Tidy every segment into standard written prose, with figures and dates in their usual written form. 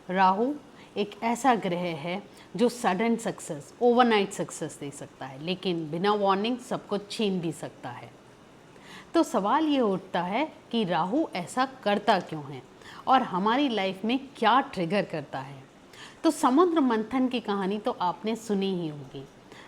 राहु एक ऐसा ग्रह है जो सडन सक्सेस, ओवरनाइट सक्सेस दे सकता है, लेकिन बिना वार्निंग सब कुछ छीन भी सकता है। तो सवाल ये उठता है कि राहु ऐसा करता क्यों है और हमारी लाइफ में क्या ट्रिगर करता है। तो समुद्र मंथन की कहानी तो आपने सुनी ही होगी।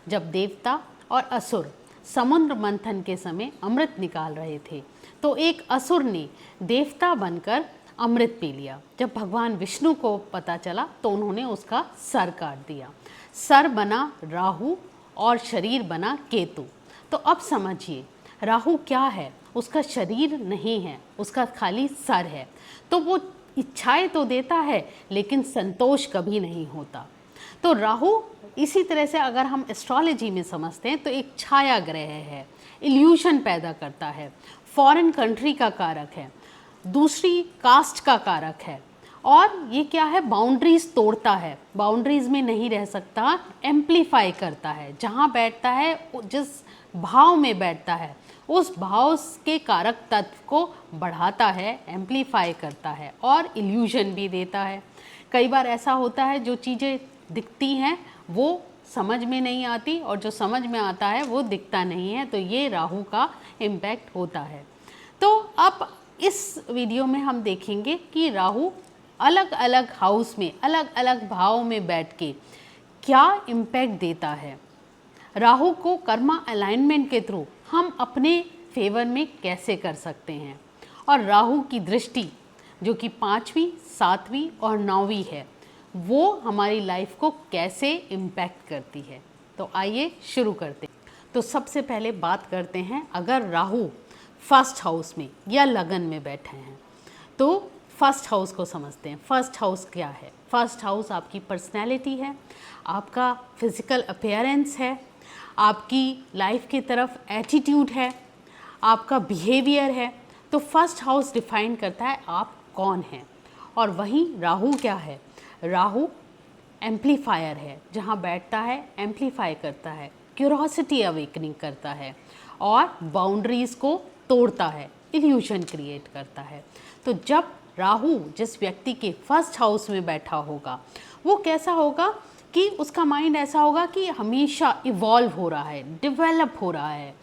जब देवता और असुर समुद्र मंथन के समय अमृत निकाल रहे थे, तो एक असुर ने देवता बनकर अमृत पी लिया। जब भगवान विष्णु को पता चला तो उन्होंने उसका सर काट दिया। सर बना राहु और शरीर बना केतु। तो अब समझिए राहु क्या है, उसका शरीर नहीं है, उसका खाली सर है। तो वो इच्छाएं तो देता है लेकिन संतोष कभी नहीं होता। तो राहु इसी तरह से अगर हम एस्ट्रोलॉजी में समझते हैं तो एक छाया ग्रह है, इल्यूशन पैदा करता है, फॉरेन कंट्री का कारक है, दूसरी कास्ट का कारक है, और ये क्या है, बाउंड्रीज तोड़ता है, बाउंड्रीज में नहीं रह सकता, एम्प्लीफाई करता है। जहाँ बैठता है, जिस भाव में बैठता है, उस भाव के कारक तत्व को बढ़ाता है, एम्प्लीफाई करता है और इल्यूजन भी देता है। कई बार ऐसा होता है जो चीज़ें दिखती हैं वो समझ में नहीं आती और जो समझ में आता है वो दिखता नहीं है। तो ये राहु का इम्पैक्ट होता है। तो अब इस वीडियो में हम देखेंगे कि राहु अलग अलग हाउस में, अलग अलग भाव में बैठ के क्या इम्पैक्ट देता है। राहु को कर्मा अलाइनमेंट के थ्रू हम अपने फेवर में कैसे कर सकते हैं, और राहु की दृष्टि जो कि 5वीं, 7वीं और 9वीं है, वो हमारी लाइफ को कैसे इम्पैक्ट करती है। तो आइए शुरू करते हैं। तो सबसे पहले बात करते हैं, अगर राहु फर्स्ट हाउस में या लगन में बैठे हैं तो फर्स्ट हाउस को समझते हैं। फर्स्ट हाउस क्या है? फर्स्ट हाउस आपकी पर्सनैलिटी है, आपका फिजिकल अपीयरेंस है, आपकी लाइफ की तरफ एटीट्यूड है, आपका बिहेवियर है। तो फर्स्ट हाउस डिफाइन करता है आप कौन हैं। और वहीं राहु क्या है? राहु एम्प्लीफायर है, जहाँ बैठता है एम्प्लीफाई करता है, क्यूरोसिटी अवेकनिंग करता है और बाउंड्रीज़ को तोड़ता है, इल्यूशन क्रिएट करता है। तो जब राहु जिस व्यक्ति के फर्स्ट हाउस में बैठा होगा वो कैसा होगा कि उसका माइंड ऐसा होगा कि हमेशा इवॉल्व हो रहा है, डेवलप हो रहा है,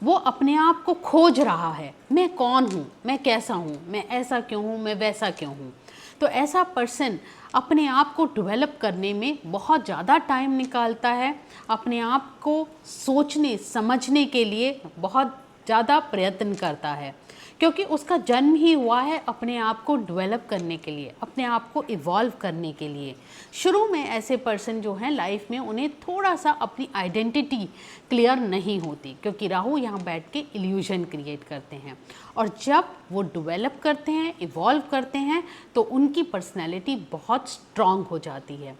वो अपने आप को खोज रहा है, मैं कौन हूँ, मैं कैसा हूँ, मैं ऐसा क्यों हूँ, मैं वैसा क्यों हूँ। तो ऐसा पर्सन अपने आप को डेवलप करने में बहुत ज़्यादा टाइम निकालता है, अपने आप को सोचने समझने के लिए बहुत ज़्यादा प्रयत्न करता है, क्योंकि उसका जन्म ही हुआ है अपने आप को डेवलप करने के लिए, अपने आप को इवॉल्व करने के लिए। शुरू में ऐसे पर्सन जो हैं लाइफ में उन्हें थोड़ा सा अपनी आइडेंटिटी क्लियर नहीं होती, क्योंकि राहु यहाँ बैठ के इल्यूजन क्रिएट करते हैं। और जब वो डेवलप करते हैं, इवॉल्व करते हैं, तो उनकी पर्सनैलिटी बहुत स्ट्रॉन्ग हो जाती है।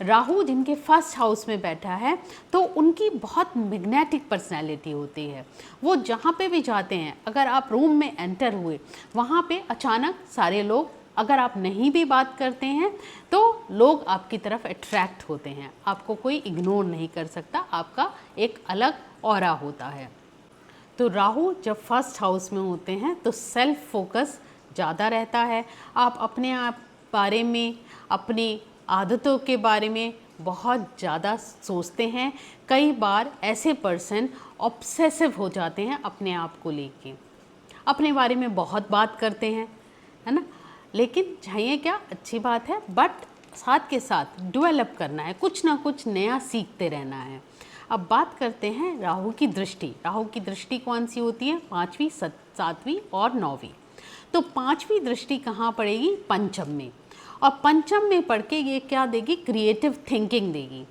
राहु जिनके फर्स्ट हाउस में बैठा है तो उनकी बहुत मैग्नेटिक पर्सनैलिटी होती है। वो जहाँ पे भी जाते हैं, अगर आप रूम में एंटर हुए, वहाँ पे अचानक सारे लोग, अगर आप नहीं भी बात करते हैं तो लोग आपकी तरफ अट्रैक्ट होते हैं, आपको कोई इग्नोर नहीं कर सकता, आपका एक अलग ऑरा होता है। तो राहु जब फर्स्ट हाउस में होते हैं तो सेल्फ फोकस ज़्यादा रहता है। आप अपने आप बारे में, अपनी आदतों के बारे में बहुत ज़्यादा सोचते हैं। कई बार ऐसे पर्सन ऑब्सेसिव हो जाते हैं अपने आप को लेके, अपने बारे में बहुत बात करते हैं, है ना। लेकिन चाहिए क्या, अच्छी बात है, बट साथ के साथ डेवलप करना है, कुछ ना कुछ नया सीखते रहना है। अब बात करते हैं राहु की दृष्टि। राहु की दृष्टि कौन सी होती है? 5वीं, 7वीं और 9वीं। तो 5वीं दृष्टि कहाँ पड़ेगी? पंचम में। और पंचम में पढ़ के ये क्या देगी? क्रिएटिव थिंकिंग देगी।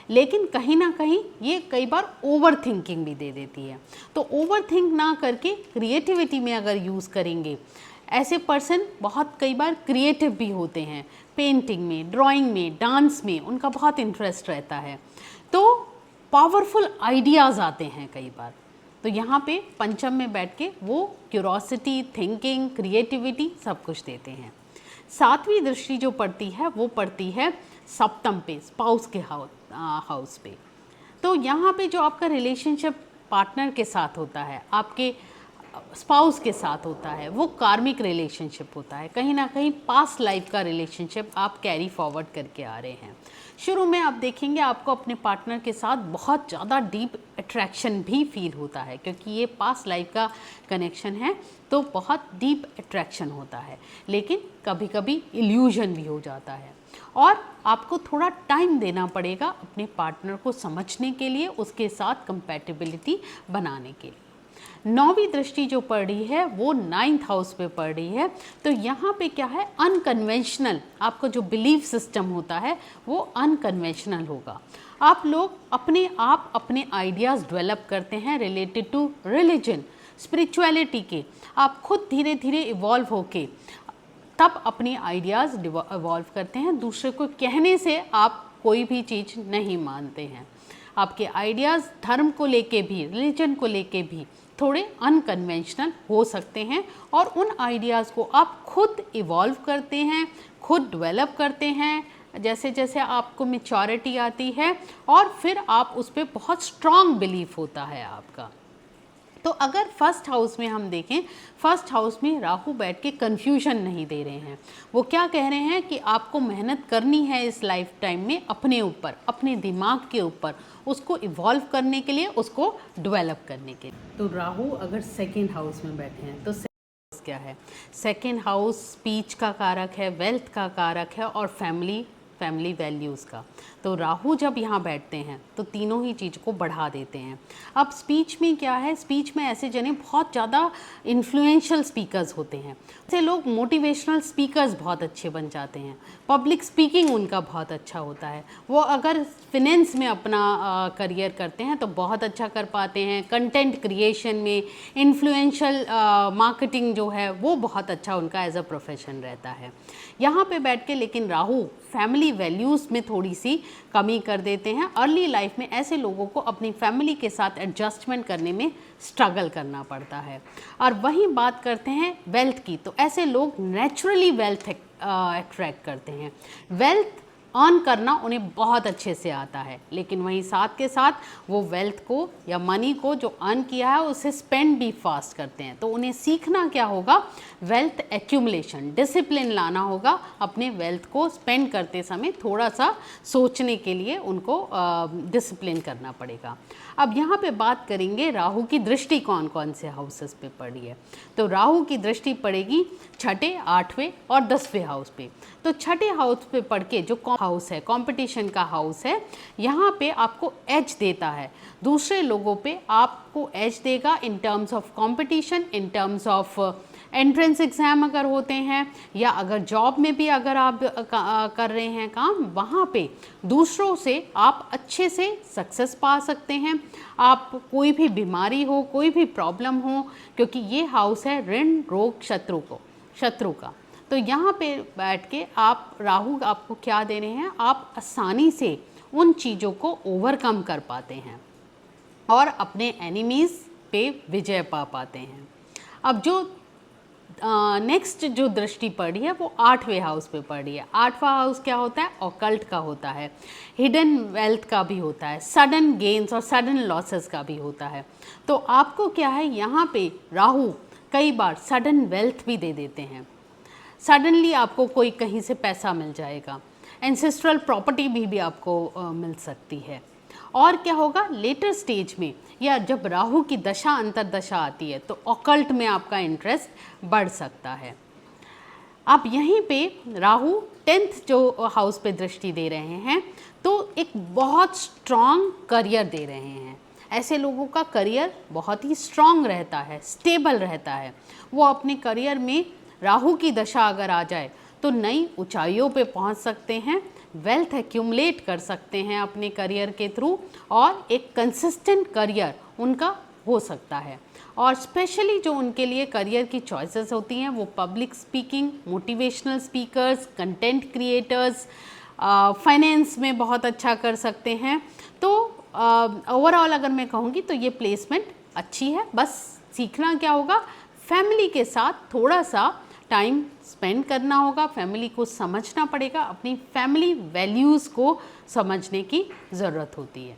लेकिन कहीं ना कहीं ये कई बार ओवर थिंकिंग भी दे देती है। तो ओवर थिंक ना करके क्रिएटिविटी में अगर यूज़ करेंगे, ऐसे पर्सन बहुत कई बार क्रिएटिव भी होते हैं, पेंटिंग में, ड्राइंग में, डांस में उनका बहुत इंटरेस्ट रहता है, तो पावरफुल आइडियाज़ आते हैं कई बार। तो यहाँ पे पंचम में बैठ के वो क्यूरोसिटी, थिंकिंग, क्रिएटिविटी सब कुछ देते हैं। 7वीं दृष्टि जो पड़ती है वो पड़ती है सप्तम पे, स्पाउस के हाउस पे। तो यहाँ पे जो आपका रिलेशनशिप पार्टनर के साथ होता है, आपके स्पाउस के साथ होता है वो कार्मिक रिलेशनशिप होता है, कहीं ना कहीं पास्ट लाइफ का रिलेशनशिप आप कैरी फॉरवर्ड करके आ रहे हैं। शुरू में आप देखेंगे आपको अपने पार्टनर के साथ बहुत ज़्यादा डीप अट्रैक्शन भी फील होता है, क्योंकि ये पास्ट लाइफ का कनेक्शन है तो बहुत डीप अट्रैक्शन होता है, लेकिन कभी कभी इल्यूजन भी हो जाता है और आपको थोड़ा टाइम देना पड़ेगा अपने पार्टनर को समझने के लिए, उसके साथ कंपैटिबिलिटी बनाने के लिए। 9वीं दृष्टि जो पड़ रही है वो 9th हाउस पे पड़ रही है, तो यहाँ पे क्या है, अनकन्वेंशनल आपका जो बिलीफ सिस्टम होता है वो अनकन्वेंशनल होगा। आप लोग अपने आइडियाज़ डेवलप करते हैं रिलेटेड टू रिलीजन, स्पिरिचुअलिटी के। आप खुद धीरे धीरे इवॉल्व होके तब अपने आइडियाज़ इवॉल्व करते हैं। दूसरे को कहने से आप कोई भी चीज़ नहीं मानते हैं। आपके आइडियाज़ धर्म को लेके भी, रिलीजन को लेके भी थोड़े अनकन्वेंशनल हो सकते हैं और उन आइडियाज़ को आप खुद इवॉल्व करते हैं, खुद डेवलप करते हैं जैसे जैसे आपको मैच्योरिटी आती है, और फिर आप उस पर बहुत स्ट्रॉन्ग बिलीफ होता है आपका। तो अगर फर्स्ट हाउस में हम देखें, फर्स्ट हाउस में राहु बैठ के कन्फ्यूजन नहीं दे रहे हैं। वो क्या कह रहे हैं कि आपको मेहनत करनी है इस लाइफ टाइम में अपने ऊपर, अपने दिमाग के ऊपर, उसको इवॉल्व करने के लिए, उसको डेवलप करने के लिए। तो राहु अगर सेकेंड हाउस में बैठे हैं तो सेकेंड हाउस क्या है? सेकेंड हाउस स्पीच का कारक है, वेल्थ का कारक है और फैमिली वैल्यूज़ का। तो राहु जब यहाँ बैठते हैं तो तीनों ही चीज़ को बढ़ा देते हैं। अब स्पीच में क्या है, स्पीच में ऐसे जने बहुत ज़्यादा इन्फ्लुएंशियल स्पीकर्स होते हैं, ऐसे लोग मोटिवेशनल स्पीकर्स बहुत अच्छे बन जाते हैं, पब्लिक स्पीकिंग उनका बहुत अच्छा होता है। वो अगर फिनेंस में अपना करियर करते हैं तो बहुत अच्छा कर पाते हैं, कंटेंट क्रिएशन में, इन्फ्लुएंशियल मार्केटिंग जो है वो बहुत अच्छा उनका एज अ प्रोफेशन रहता है। यहाँ पे बैठ के लेकिन राहु फैमिली वैल्यूज़ में थोड़ी सी कमी कर देते हैं। अर्ली लाइफ में ऐसे लोगों को अपनी फैमिली के साथ एडजस्टमेंट करने में स्ट्रगल करना पड़ता है। और वहीं बात करते हैं वेल्थ की, तो ऐसे लोग नेचुरली वेल्थ अट्रैक्ट करते हैं। वेल्थ अर्न करना उन्हें बहुत अच्छे से आता है, लेकिन वहीं साथ के साथ वो वेल्थ को या मनी को जो अर्न किया है उसे स्पेंड भी फास्ट करते हैं। तो उन्हें सीखना क्या होगा, वेल्थ एक्यूमुलेशन, डिसिप्लिन लाना होगा। अपने वेल्थ को स्पेंड करते समय थोड़ा सा सोचने के लिए उनको डिसिप्लिन करना पड़ेगा। अब यहाँ पे बात करेंगे राहु की दृष्टि कौन कौन से हाउसेस पे पड़ी है। तो राहु की दृष्टि पड़ेगी छठे, 8वें और 10वें हाउस पे। तो छठे हाउस पे पढ़ के जो हाउस है, कंपटीशन का हाउस है, यहाँ पे आपको एज देता है, दूसरे लोगों पे आपको एज देगा in terms of competition, in terms of entrance exam अगर होते हैं, या अगर जॉब में भी अगर आप कर रहे हैं काम, वहाँ पे दूसरों से आप अच्छे से सक्सेस पा सकते हैं। आप कोई भी बीमारी हो, कोई भी प्रॉब्लम हो, क्योंकि ये हाउस है ऋण, रोग, शत्रु का। तो यहाँ पे बैठ के आप, राहु आपको क्या दे रहे हैं, आप आसानी से उन चीज़ों को ओवरकम कर पाते हैं और अपने एनिमीज़ पे विजय पा पाते हैं। अब जो नेक्स्ट जो दृष्टि पड़ी है वो 8वें हाउस पे पड़ी है। 8वां हाउस क्या होता है, ऑकल्ट का होता है, हिडन वेल्थ का भी होता है, सडन गेन्स और सडन लॉसेस का भी होता है। तो आपको क्या है, यहाँ पे राहु कई बार सडन वेल्थ भी दे देते हैं। सडनली आपको कोई कहीं से पैसा मिल जाएगा, एंसेस्ट्रल प्रॉपर्टी भी आपको मिल सकती है। और क्या होगा, लेटर स्टेज में या जब राहु की दशा अंतर्दशा आती है तो ऑकल्ट में आपका इंटरेस्ट बढ़ सकता है। अब यहीं पे राहु 10th जो हाउस पे दृष्टि दे रहे हैं तो एक बहुत स्ट्रॉन्ग करियर दे रहे हैं। ऐसे लोगों का करियर बहुत ही स्ट्रॉन्ग रहता है, स्टेबल रहता है। वो अपने करियर में राहु की दशा अगर आ जाए तो नई ऊंचाइयों पे पहुंच सकते हैं, वेल्थ एक्यूमुलेट कर सकते हैं अपने करियर के थ्रू, और एक कंसिस्टेंट करियर उनका हो सकता है। और स्पेशली जो उनके लिए करियर की चॉइसेस होती हैं वो public speaking, motivational speakers, content creators, finance में बहुत अच्छा कर सकते हैं। तो ओवरऑल अगर मैं कहूँगी तो ये प्लेसमेंट अच्छी है। बस सीखना क्या होगा, फैमिली के साथ थोड़ा सा टाइम स्पेंड करना होगा, फैमिली को समझना पड़ेगा, अपनी फैमिली वैल्यूज़ को समझने की ज़रूरत होती है।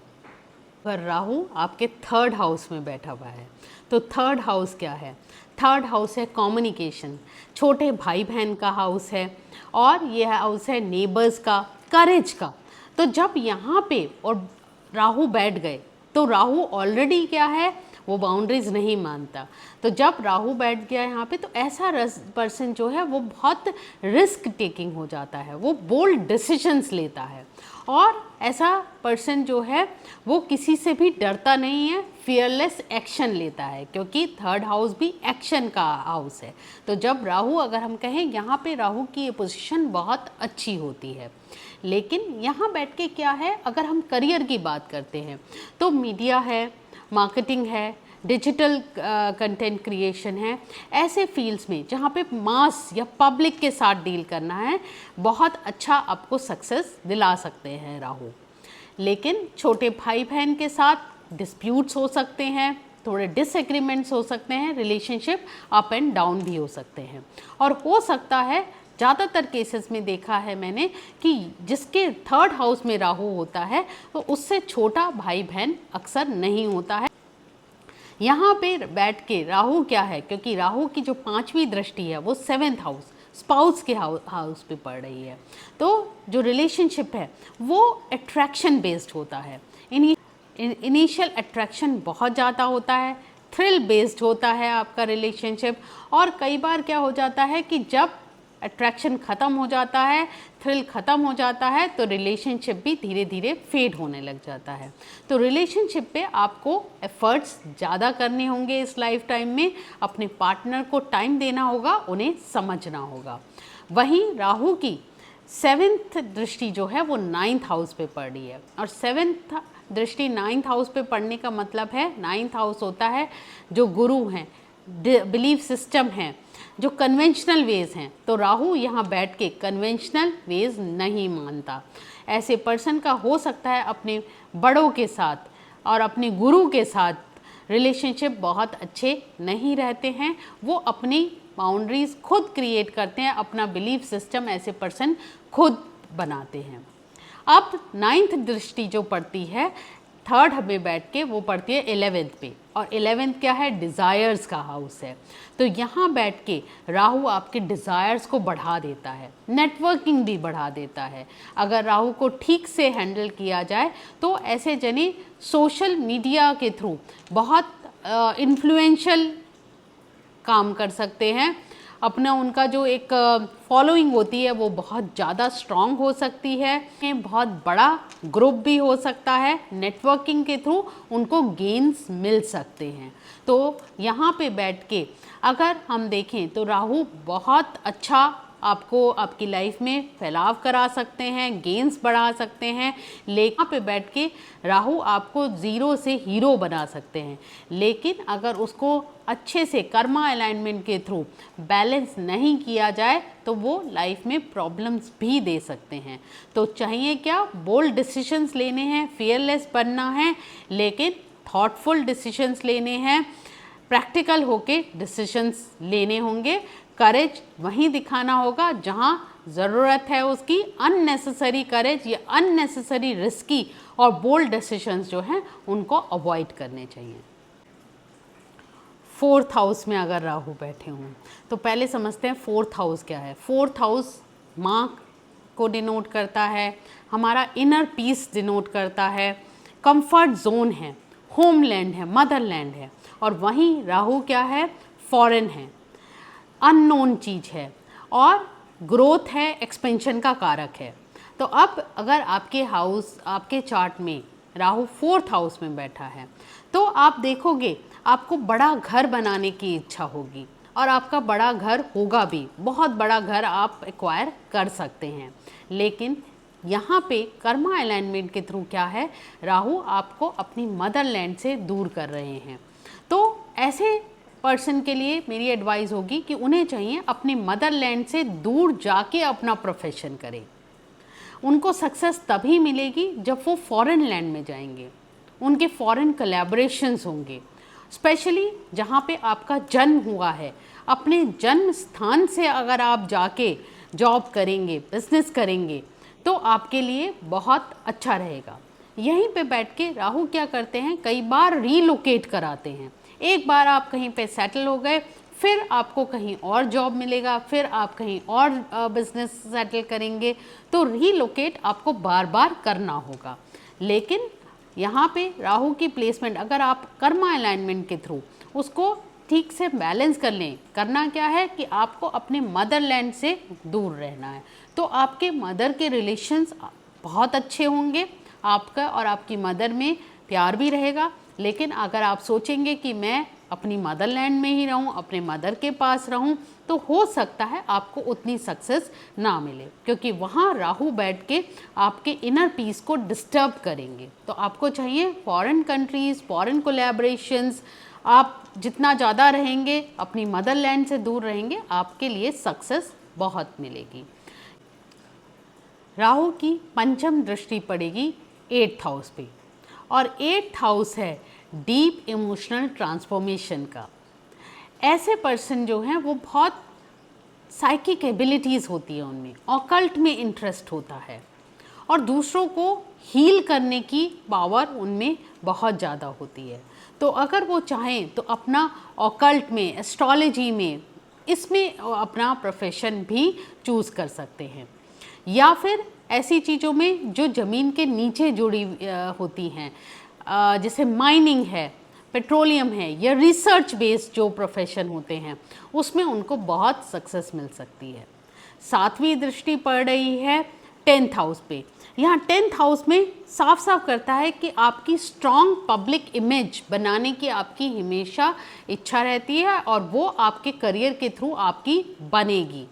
अगर राहु आपके थर्ड हाउस में बैठा हुआ है तो थर्ड हाउस क्या है? थर्ड हाउस है कम्युनिकेशन, छोटे भाई बहन का हाउस है, और यह हाउस है नेबर्स का, करेज का। तो जब यहाँ पे और राहु बैठ गए तो राहु ऑलरेडी क्या है, वो बाउंड्रीज नहीं मानता। तो जब राहु बैठ गया यहाँ पे तो ऐसा पर्सन जो है वो बहुत रिस्क टेकिंग हो जाता है, वो बोल्ड डिसीजंस लेता है, और ऐसा पर्सन जो है वो किसी से भी डरता नहीं है, फियरलेस एक्शन लेता है, क्योंकि थर्ड हाउस भी एक्शन का हाउस है। तो जब राहु, अगर हम कहें यहाँ पे राहु की ये पोजीशन बहुत अच्छी होती है, लेकिन यहाँ बैठ के क्या है, अगर हम करियर की बात करते हैं तो मीडिया है, मार्केटिंग है, डिजिटल कंटेंट क्रिएशन है, ऐसे फील्ड्स में जहाँ पे मास या पब्लिक के साथ डील करना है, बहुत अच्छा आपको सक्सेस दिला सकते हैं राहु। लेकिन छोटे भाई बहन के साथ डिस्प्यूट्स हो सकते हैं, थोड़े डिसएग्रीमेंट्स हो सकते हैं, रिलेशनशिप अप एंड डाउन भी हो सकते हैं, और हो सकता है ज़्यादातर केसेस में देखा है मैंने कि जिसके थर्ड हाउस में राहु होता है तो उससे छोटा भाई बहन अक्सर नहीं होता है। यहाँ पे बैठ के राहु क्या है, क्योंकि राहु की जो 5वीं दृष्टि है वो 7th हाउस, स्पाउस के हाउस पे पड़ रही है, तो जो रिलेशनशिप है वो अट्रैक्शन बेस्ड होता है। इनिशियल अट्रैक्शन बहुत ज़्यादा होता है, थ्रिल बेस्ड होता है आपका रिलेशनशिप, और कई बार क्या हो जाता है कि जब अट्रैक्शन ख़त्म हो जाता है, थ्रिल ख़त्म हो जाता है, तो रिलेशनशिप भी धीरे धीरे फेड होने लग जाता है। तो रिलेशनशिप पे आपको एफर्ट्स ज़्यादा करने होंगे इस लाइफ टाइम में, अपने पार्टनर को टाइम देना होगा, उन्हें समझना होगा। वहीं राहु की 7th दृष्टि जो है वो 9th हाउस पे पड़ रही है, और 7th दृष्टि 9th हाउस पे पड़ने का मतलब है, 9th हाउस होता है जो गुरु हैं, बिलीफ सिस्टम हैं, जो कन्वेंशनल वेज हैं। तो राहु यहाँ बैठ के कन्वेंशनल वेज नहीं मानता। ऐसे पर्सन का हो सकता है अपने बड़ों के साथ और अपने गुरु के साथ रिलेशनशिप बहुत अच्छे नहीं रहते हैं, वो अपनी बाउंड्रीज खुद क्रिएट करते हैं, अपना बिलीफ सिस्टम ऐसे पर्सन खुद बनाते हैं। अब 9th दृष्टि जो पड़ती है थर्ड में बैठ के, वो पड़ती है 11th पे, और 11th क्या है, डिज़ायर्स का हाउस है। तो यहाँ बैठ के राहु आपके डिज़ायर्स को बढ़ा देता है, नेटवर्किंग भी बढ़ा देता है। अगर राहु को ठीक से हैंडल किया जाए तो ऐसे जने सोशल मीडिया के थ्रू बहुत इन्फ्लुएंशियल काम कर सकते हैं, अपना उनका जो एक फॉलोइंग होती है वो बहुत ज़्यादा स्ट्रॉन्ग हो सकती है, बहुत बड़ा ग्रुप भी हो सकता है, नेटवर्किंग के थ्रू उनको गेन्स मिल सकते हैं। तो यहाँ पे बैठ के अगर हम देखें तो राहु बहुत अच्छा आपको आपकी लाइफ में फैलाव करा सकते हैं, गेन्स बढ़ा सकते हैं। लेकिन पे बैठ के राहु आपको ज़ीरो से हीरो बना सकते हैं, लेकिन अगर उसको अच्छे से कर्मा अलाइनमेंट के थ्रू बैलेंस नहीं किया जाए तो वो लाइफ में प्रॉब्लम्स भी दे सकते हैं। तो चाहिए क्या, बोल्ड डिसीजंस लेने हैं, फियरलेस बनना है, लेकिन थॉटफुल डिसीजंस लेने हैं, प्रैक्टिकल होके डिसीजंस लेने होंगे। करेज वहीं दिखाना होगा जहां ज़रूरत है उसकी, अननेसेसरी करेज या अननेसेसरी रिस्की और बोल्ड डिसीजंस जो हैं उनको अवॉइड करने चाहिए। 4th हाउस में अगर राहु बैठे हों तो पहले समझते हैं 4th हाउस क्या है। 4th हाउस माँ को डिनोट करता है, हमारा इनर पीस डिनोट करता है, कंफर्ट जोन है, होमलैंड है, मदरलैंड है। और वहीं राहु क्या है, फॉरेन है, अननोन चीज़ है, और ग्रोथ है, एक्सपेंशन का कारक है। तो अब अगर आपके चार्ट में राहु 4th हाउस में बैठा है तो आप देखोगे आपको बड़ा घर बनाने की इच्छा होगी, और आपका बड़ा घर होगा भी, बहुत बड़ा घर आप एक्वायर कर सकते हैं। लेकिन यहाँ पे कर्मा अलाइनमेंट के थ्रू क्या है, राहु आपको अपनी मदरलैंड से दूर कर रहे हैं। तो ऐसे पर्सन के लिए मेरी एडवाइस होगी कि उन्हें चाहिए अपने मदरलैंड से दूर जाके अपना प्रोफेशन करें। उनको सक्सेस तभी मिलेगी जब वो फॉरेन लैंड में जाएंगे, उनके फॉरेन कोलैबोरेशंस होंगे, स्पेशली जहाँ पे आपका जन्म हुआ है। अपने जन्म स्थान से अगर आप जाके जॉब करेंगे, बिजनेस करेंगे तो आपके लिए बहुत अच्छा रहेगा। यहीं पे बैठ के राहु क्या करते हैं, कई बार रीलोकेट कराते हैं। एक बार आप कहीं पे सेटल हो गए, फिर आपको कहीं और जॉब मिलेगा, फिर आप कहीं और बिजनेस सेटल करेंगे, तो रीलोकेट आपको बार बार करना होगा। लेकिन यहाँ पे राहु की प्लेसमेंट अगर आप कर्मा अलाइनमेंट के थ्रू उसको ठीक से बैलेंस कर लें, करना क्या है कि आपको अपने मदरलैंड से दूर रहना है, तो आपके मदर के रिलेशंस बहुत अच्छे होंगे, आपका और आपकी मदर में प्यार भी रहेगा। लेकिन अगर आप सोचेंगे कि मैं अपनी मदरलैंड में ही रहूं, अपने मदर के पास रहूं, तो हो सकता है आपको उतनी सक्सेस ना मिले, क्योंकि वहाँ राहु बैठ के आपके इनर पीस को डिस्टर्ब करेंगे। तो आपको चाहिए फॉरेन कंट्रीज़, फॉरेन कोलैबोरेशंस, आप जितना ज़्यादा रहेंगे, अपनी मदरलैंड से दूर रहेंगे, आपके लिए सक्सेस बहुत मिलेगी। राहु की पंचम दृष्टि पड़ेगी 8th हाउस पे, और 8th हाउस है डीप इमोशनल ट्रांसफॉर्मेशन का। ऐसे पर्सन जो हैं वो बहुत साइकिक एबिलिटीज़ होती है उनमें, ऑकल्ट में इंटरेस्ट होता है, और दूसरों को हील करने की पावर उनमें बहुत ज़्यादा होती है। तो अगर वो चाहें तो अपना ऑकल्ट में, एस्ट्रोलॉजी में, इसमें अपना प्रोफेशन भी चूज़ कर सकते हैं, या फिर ऐसी चीज़ों में जो ज़मीन के नीचे जुड़ी होती हैं, जैसे माइनिंग है, पेट्रोलियम है, या रिसर्च बेस्ड जो प्रोफेशन होते हैं, उसमें उनको बहुत सक्सेस मिल सकती है। 7वीं दृष्टि पड़ रही है 10th हाउस पे। यहाँ 10th हाउस में साफ साफ करता है कि आपकी स्ट्रॉन्ग पब्लिक इमेज बनाने की आपकी हमेशा इच्छा रहती है, और वो आपके करियर के थ्रू आपकी बनेगी।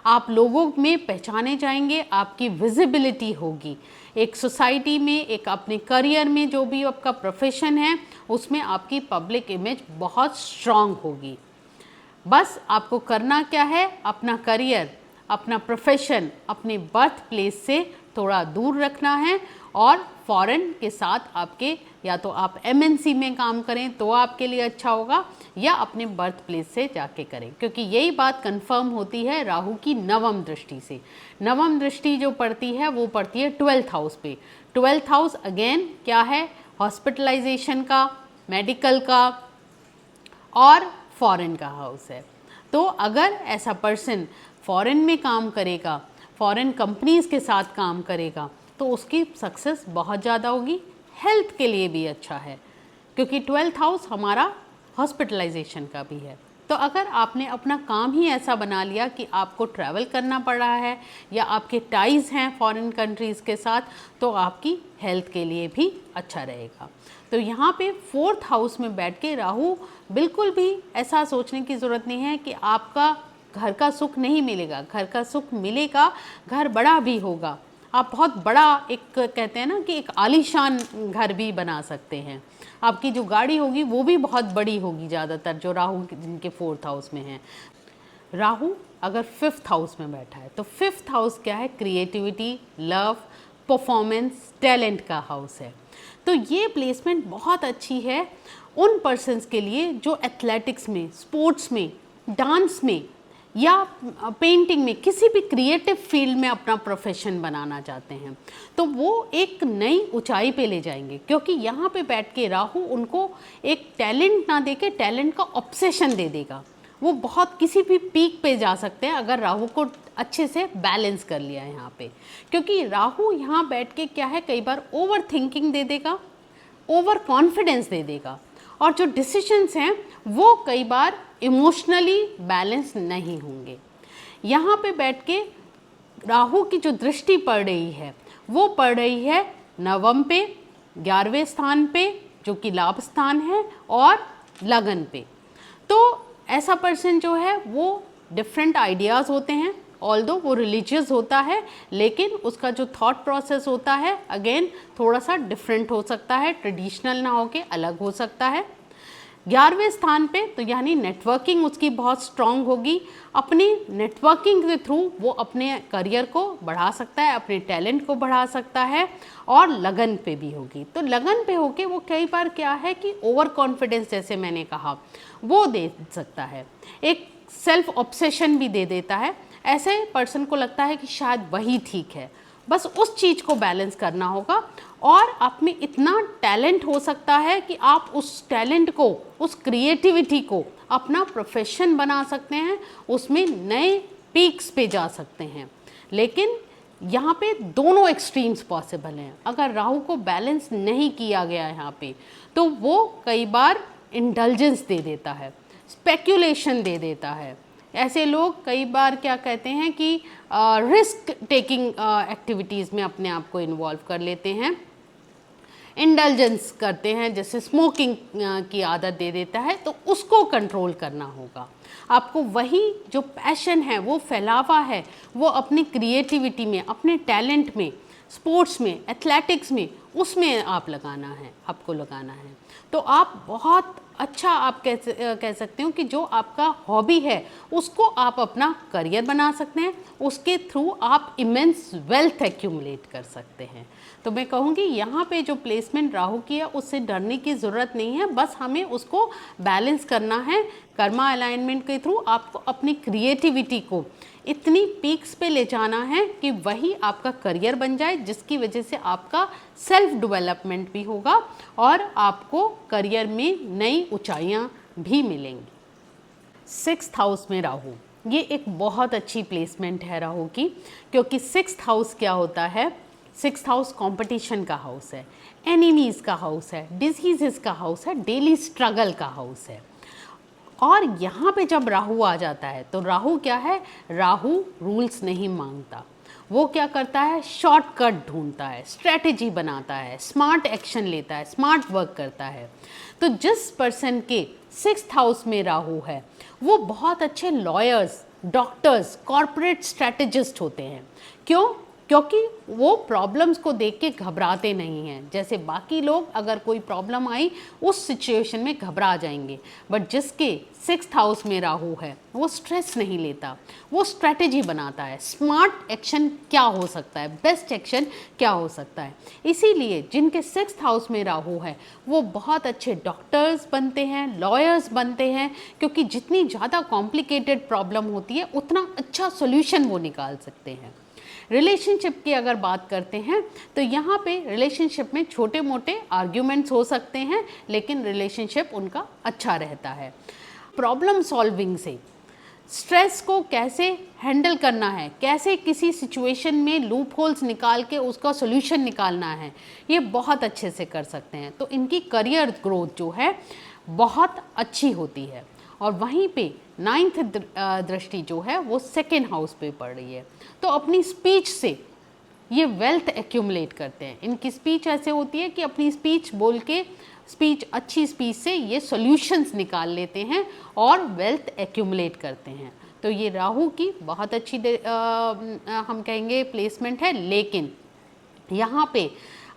आप लोगों में पहचाने जाएंगे, आपकी विजिबिलिटी होगी एक सोसाइटी में, एक अपने करियर में, जो भी आपका प्रोफेशन है उसमें आपकी पब्लिक इमेज बहुत स्ट्रॉन्ग होगी। बस आपको करना क्या है, अपना करियर, अपना प्रोफेशन अपने बर्थ प्लेस से थोड़ा दूर रखना है, और फॉरेन के साथ आपके, या तो आप MNC में काम करें तो आपके लिए अच्छा होगा, या अपने बर्थ प्लेस से जाके करें, क्योंकि यही बात कंफर्म होती है राहु की 9वीं दृष्टि से। 9वीं दृष्टि जो पड़ती है वो पड़ती है 12th हाउस पे। 12th हाउस अगेन क्या है, हॉस्पिटलाइजेशन का, मेडिकल का और फॉरेन का हाउस है। तो अगर ऐसा पर्सन फॉरेन में काम करेगा, फॉरेन कंपनीज़ के साथ काम करेगा, तो उसकी सक्सेस बहुत ज़्यादा होगी। हेल्थ के लिए भी अच्छा है, क्योंकि 12th हाउस हमारा हॉस्पिटलाइजेशन का भी है। तो अगर आपने अपना काम ही ऐसा बना लिया कि आपको ट्रैवल करना पड़ रहा है, या आपके टाइज़ हैं फॉरेन कंट्रीज़ के साथ, तो आपकी हेल्थ के लिए भी अच्छा रहेगा। तो यहाँ पे 4th हाउस में बैठ के राहु, बिल्कुल भी ऐसा सोचने की ज़रूरत नहीं है कि आपका घर का सुख नहीं मिलेगा। घर का सुख मिलेगा, घर बड़ा भी होगा, आप बहुत बड़ा, एक कहते हैं ना कि एक आलीशान घर भी बना सकते हैं। आपकी जो गाड़ी होगी वो भी बहुत बड़ी होगी, ज़्यादातर जो राहु जिनके 4th हाउस में है। राहु अगर 5th हाउस में बैठा है, तो 5th हाउस क्या है, क्रिएटिविटी, लव, परफॉर्मेंस, टैलेंट का हाउस है। तो ये प्लेसमेंट बहुत अच्छी है उन पर्सन्स के लिए जो एथलेटिक्स में, स्पोर्ट्स में, डांस में, या पेंटिंग में, किसी भी क्रिएटिव फील्ड में अपना प्रोफेशन बनाना चाहते हैं, तो वो एक नई ऊंचाई पे ले जाएंगे, क्योंकि यहाँ पे बैठ के राहु उनको एक टैलेंट ना देके टैलेंट का ऑब्सेशन दे देगा। वो बहुत किसी भी पीक पे जा सकते हैं अगर राहु को अच्छे से बैलेंस कर लिया है यहाँ पे। क्योंकि राहु यहाँ बैठ के क्या है, कई बार ओवर थिंकिंग दे देगा, ओवर कॉन्फिडेंस दे देगा, और जो डिसीजंस हैं वो कई बार इमोशनली बैलेंस नहीं होंगे। यहाँ पे बैठ के राहु की जो दृष्टि पड़ रही है वो पड़ रही है 9वीं पे, 11वें स्थान पे जो कि लाभ स्थान है, और लगन पे। तो ऐसा पर्सन जो है वो डिफरेंट आइडियाज़ होते हैं, ऑल्दो वो रिलीजियस होता है, लेकिन उसका जो थॉट प्रोसेस होता है अगेन थोड़ा सा डिफरेंट हो सकता है, ट्रेडिशनल ना होके अलग हो सकता है। 11वें स्थान पे तो यानी नेटवर्किंग उसकी बहुत स्ट्रांग होगी। अपनी नेटवर्किंग के थ्रू वो अपने करियर को बढ़ा सकता है, अपने टैलेंट को बढ़ा सकता है, और लगन पे भी होगी। तो लगन पे होके वो कई बार क्या है कि ओवर कॉन्फिडेंस, जैसे मैंने कहा, वो दे सकता है, एक सेल्फ ऑब्सेशन भी दे देता है। ऐसे पर्सन को लगता है कि शायद वही ठीक है, बस उस चीज़ को बैलेंस करना होगा। और आप में इतना टैलेंट हो सकता है कि आप उस टैलेंट को, उस क्रिएटिविटी को अपना प्रोफेशन बना सकते हैं, उसमें नए पीक्स पे जा सकते हैं। लेकिन यहाँ पे दोनों एक्सट्रीम्स पॉसिबल हैं। अगर राहु को बैलेंस नहीं किया गया यहाँ पे, तो वो कई बार इंडल्जेंस दे देता है, स्पेक्यूलेशन दे देता है। ऐसे लोग कई बार क्या कहते हैं कि रिस्क टेकिंग एक्टिविटीज़ में अपने आप को इन्वॉल्व कर लेते हैं, इंडल्जेंस करते हैं, जैसे स्मोकिंग की आदत दे देता है। तो उसको कंट्रोल करना होगा आपको। वही जो पैशन है, वो फैलावा है, वो अपनी क्रिएटिविटी में, अपने टैलेंट में, स्पोर्ट्स में, एथलेटिक्स में, उसमें आप लगाना है, आपको लगाना है। तो आप बहुत अच्छा, आप कह सकते हो कि जो आपका हॉबी है उसको आप अपना करियर बना सकते हैं, उसके थ्रू आप इमेंस वेल्थ एक्यूमुलेट कर सकते हैं। तो मैं कहूँगी यहाँ पे जो प्लेसमेंट राहु की है उससे डरने की ज़रूरत नहीं है, बस हमें उसको बैलेंस करना है। कर्मा अलाइनमेंट के थ्रू आपको अपनी क्रिएटिविटी को इतनी पीक्स पे ले जाना है कि वही आपका करियर बन जाए, जिसकी वजह से आपका सेल्फ डेवलपमेंट भी होगा और आपको करियर में नई ऊंचाइयां भी मिलेंगी। 6th हाउस में राहु, ये एक बहुत अच्छी प्लेसमेंट है राहु की, क्योंकि 6th हाउस क्या होता है? 6th हाउस कंपटीशन का हाउस है, एनिमीज़ का हाउस है, डिजीज़ का हाउस है, डेली स्ट्रगल का हाउस है। और यहाँ पे जब राहु आ जाता है तो राहु क्या है? राहु रूल्स नहीं मांगता, वो क्या करता है? शॉर्टकट ढूंढता है, स्ट्रेटेजी बनाता है, स्मार्ट एक्शन लेता है, स्मार्ट वर्क करता है। तो जिस पर्सन के 6th हाउस में राहु है वो बहुत अच्छे लॉयर्स, डॉक्टर्स, कॉर्पोरेट स्ट्रेटेजिस्ट होते हैं। क्यों? क्योंकि वो प्रॉब्लम्स को देख के घबराते नहीं हैं। जैसे बाकी लोग अगर कोई प्रॉब्लम आई उस सिचुएशन में घबरा जाएंगे, बट जिसके 6th हाउस में राहु है वो स्ट्रेस नहीं लेता, वो स्ट्रेटेजी बनाता है, स्मार्ट एक्शन क्या हो सकता है, बेस्ट एक्शन क्या हो सकता है। इसीलिए जिनके 6th हाउस में राहु है वो बहुत अच्छे डॉक्टर्स बनते हैं, लॉयर्स बनते हैं, क्योंकि जितनी ज़्यादा कॉम्प्लिकेटेड प्रॉब्लम होती है उतना अच्छा सोल्यूशन वो निकाल सकते हैं। रिलेशनशिप की अगर बात करते हैं तो यहाँ पे रिलेशनशिप में छोटे मोटे आर्ग्यूमेंट्स हो सकते हैं, लेकिन रिलेशनशिप उनका अच्छा रहता है। प्रॉब्लम सॉल्विंग से, स्ट्रेस को कैसे हैंडल करना है, कैसे किसी सिचुएशन में लूप होल्स निकाल के उसका सोल्यूशन निकालना है, ये बहुत अच्छे से कर सकते हैं। तो इनकी करियर ग्रोथ जो है बहुत अच्छी होती है। और वहीं पे 9th दृष्टि जो है वो 2nd हाउस पे पड़ रही है। तो अपनी स्पीच से ये वेल्थ एक्यूमुलेट करते हैं। इनकी स्पीच ऐसे होती है कि अपनी स्पीच बोल के, अच्छी स्पीच से ये सॉल्यूशंस निकाल लेते हैं और वेल्थ एक्यूमुलेट करते हैं। तो ये राहु की बहुत अच्छी हम कहेंगे प्लेसमेंट है। लेकिन यहाँ पे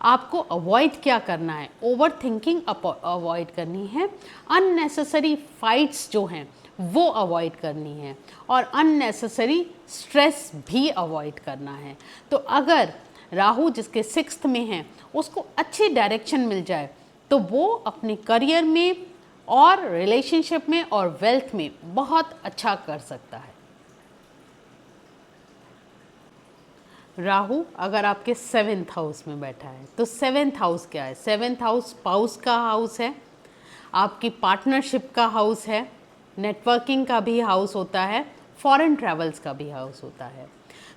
आपको अवॉइड क्या करना है? ओवर थिंकिंग अवॉइड करनी है, अननेसेसरी फाइट्स जो हैं वो अवॉइड करनी है, और अननेसेसरी स्ट्रेस भी अवॉइड करना है। तो अगर राहु जिसके 6th में है उसको अच्छी डायरेक्शन मिल जाए तो वो अपने करियर में और रिलेशनशिप में और वेल्थ में बहुत अच्छा कर सकता है। राहु अगर आपके 7th हाउस में बैठा है तो 7th हाउस क्या है? 7th हाउस स्पाउस का हाउस है, आपकी पार्टनरशिप का हाउस है, नेटवर्किंग का भी हाउस होता है, फॉरेन ट्रैवल्स का भी हाउस होता है।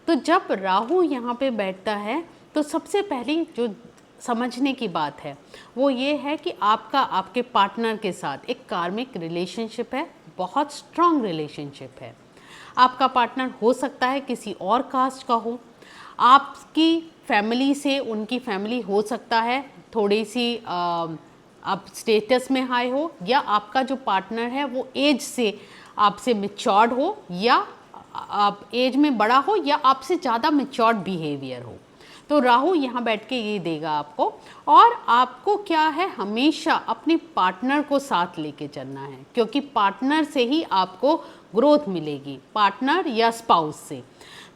तो जब राहु यहाँ पे बैठता है तो सबसे पहली जो समझने की बात है वो ये है कि आपका आपके पार्टनर के साथ एक कार्मिक रिलेशनशिप है, बहुत स्ट्रॉन्ग रिलेशनशिप है। आपका पार्टनर हो सकता है किसी और कास्ट का हो, आपकी फैमिली से उनकी फैमिली हो सकता है थोड़ी सी आप स्टेटस में हाई हो, या आपका जो पार्टनर है वो एज से आपसे मैच्योर्ड हो, या आप एज में बड़ा हो, या आपसे ज़्यादा मैच्योर्ड बिहेवियर हो। तो राहु यहाँ बैठ के ये देगा आपको। और आपको क्या है, हमेशा अपने पार्टनर को साथ लेके चलना है, क्योंकि पार्टनर से ही आपको ग्रोथ मिलेगी, पार्टनर या स्पाउस से।